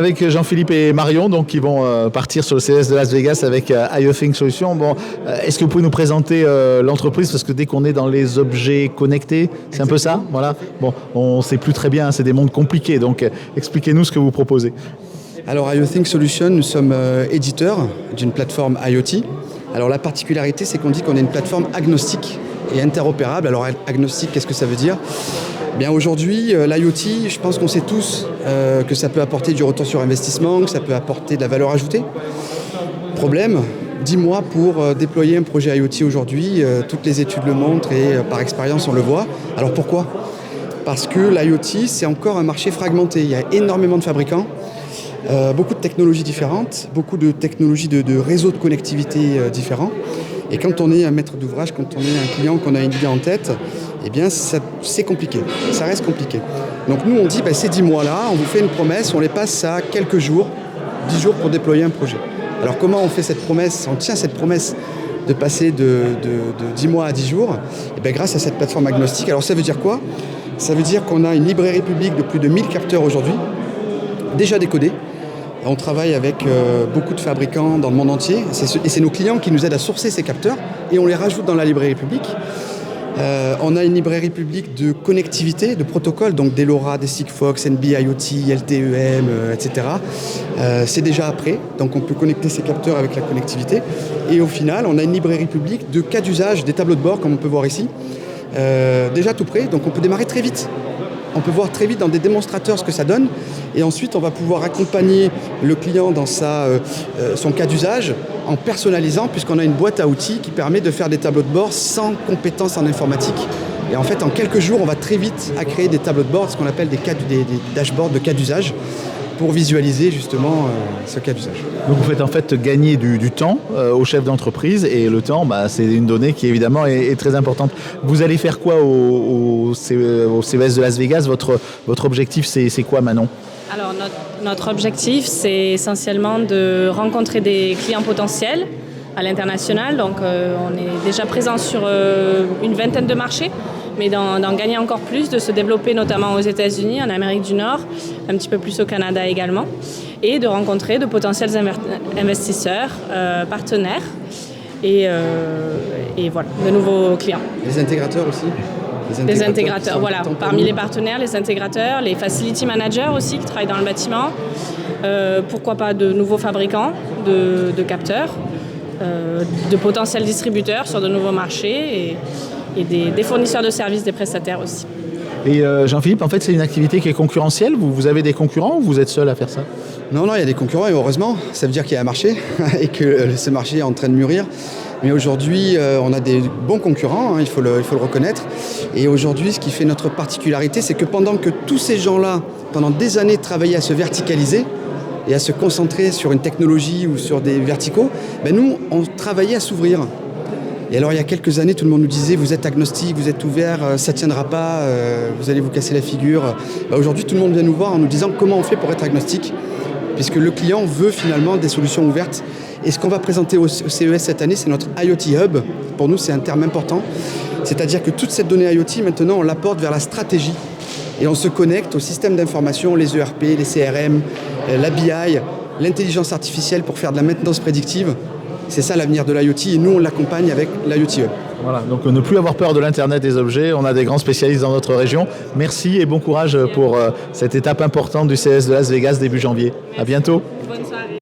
avec Jean-Philippe et Marion, donc, qui vont partir sur le CES de Las Vegas avec IoThink Solutions. Bon, est-ce que vous pouvez nous présenter l'entreprise? Parce que dès qu'on est dans les objets connectés, c'est un peu ça, voilà. Bon, on ne sait plus très bien, c'est des mondes compliqués, donc expliquez-nous ce que vous proposez. Alors IoThink Solutions, nous sommes éditeurs d'une plateforme IoT. Alors la particularité, c'est qu'on dit qu'on est une plateforme agnostique et interopérable. Alors agnostique, qu'est-ce que ça veut dire? Bien aujourd'hui, l'IoT, je pense qu'on sait tous que ça peut apporter du retour sur investissement, que ça peut apporter de la valeur ajoutée. Problème, 10 mois pour déployer un projet IoT aujourd'hui, toutes les études le montrent et par expérience on le voit. Alors pourquoi? Parce que l'IoT, c'est encore un marché fragmenté. Il y a énormément de fabricants, beaucoup de technologies différentes, beaucoup de technologies de réseaux de connectivité différents. Et quand on est un maître d'ouvrage, quand on est un client, qu'on a une idée en tête, eh bien c'est compliqué, ça reste compliqué. Donc nous on dit, ces 10 mois-là, on vous fait une promesse, on les passe à quelques jours, 10 jours pour déployer un projet. Alors comment on fait cette promesse? On tient cette promesse de passer de 10 mois à 10 jours, eh bien, grâce à cette plateforme agnostique. Alors ça veut dire quoi? Ça veut dire qu'on a une librairie publique de plus de 1000 capteurs aujourd'hui, déjà décodés. On travaille avec beaucoup de fabricants dans le monde entier et c'est nos clients qui nous aident à sourcer ces capteurs et on les rajoute dans la librairie publique. On a une librairie publique de connectivité, de protocoles, donc des LoRa, des Sigfox, NB-IoT, LTE-M, etc. C'est déjà prêt, donc on peut connecter ces capteurs avec la connectivité. Et au final, on a une librairie publique de cas d'usage, des tableaux de bord, comme on peut voir ici, déjà tout prêt, donc on peut démarrer très vite. On peut voir très vite dans des démonstrateurs ce que ça donne et ensuite on va pouvoir accompagner le client dans son cas d'usage en personnalisant puisqu'on a une boîte à outils qui permet de faire des tableaux de bord sans compétences en informatique. Et en fait en quelques jours on va très vite à créer des tableaux de bord, ce qu'on appelle des dashboards de cas d'usage pour visualiser justement ce cas d'usage. Donc vous faites en fait gagner du temps aux chefs d'entreprise et le temps, c'est une donnée qui évidemment est très importante. Vous allez faire quoi au CES de Las Vegas? Votre objectif c'est quoi, Manon? Alors notre objectif c'est essentiellement de rencontrer des clients potentiels à l'international. Donc on est déjà présent sur une vingtaine de marchés, mais d'en gagner encore plus, de se développer notamment aux États-Unis, en Amérique du Nord, un petit peu plus au Canada également, et de rencontrer de potentiels investisseurs, partenaires et voilà, de nouveaux clients. Les intégrateurs aussi? Les intégrateurs, voilà. Parmi les partenaires, les intégrateurs, les facility managers aussi qui travaillent dans le bâtiment, pourquoi pas de nouveaux fabricants de capteurs, de potentiels distributeurs sur de nouveaux marchés et des fournisseurs de services, des prestataires aussi. Et Jean-Philippe, en fait, c'est une activité qui est concurrentielle. Vous avez des concurrents ou vous êtes seul à faire ça? Non, il y a des concurrents et heureusement, ça veut dire qu'il y a un marché et que ce marché est en train de mûrir. Mais aujourd'hui, on a des bons concurrents, il faut le reconnaître. Et aujourd'hui, ce qui fait notre particularité, c'est que pendant que tous ces gens-là, pendant des années, travaillaient à se verticaliser et à se concentrer sur une technologie ou sur des verticaux, nous, on travaillait à s'ouvrir. Et alors, il y a quelques années, tout le monde nous disait « vous êtes agnostique, vous êtes ouvert, ça ne tiendra pas, vous allez vous casser la figure ». Aujourd'hui, tout le monde vient nous voir en nous disant comment on fait pour être agnostique, puisque le client veut finalement des solutions ouvertes. Et ce qu'on va présenter au CES cette année, c'est notre IoT Hub. Pour nous, c'est un terme important. C'est-à-dire que toute cette donnée IoT, maintenant, on l'apporte vers la stratégie. Et on se connecte au système d'information, les ERP, les CRM, la BI, l'intelligence artificielle pour faire de la maintenance prédictive. C'est ça l'avenir de l'IoT et nous, on l'accompagne avec l'IoT Hub. Voilà, donc ne plus avoir peur de l'Internet des objets. On a des grands spécialistes dans notre région. Merci et bon courage pour cette étape importante du CES de Las Vegas début janvier. À bientôt. Bonne soirée.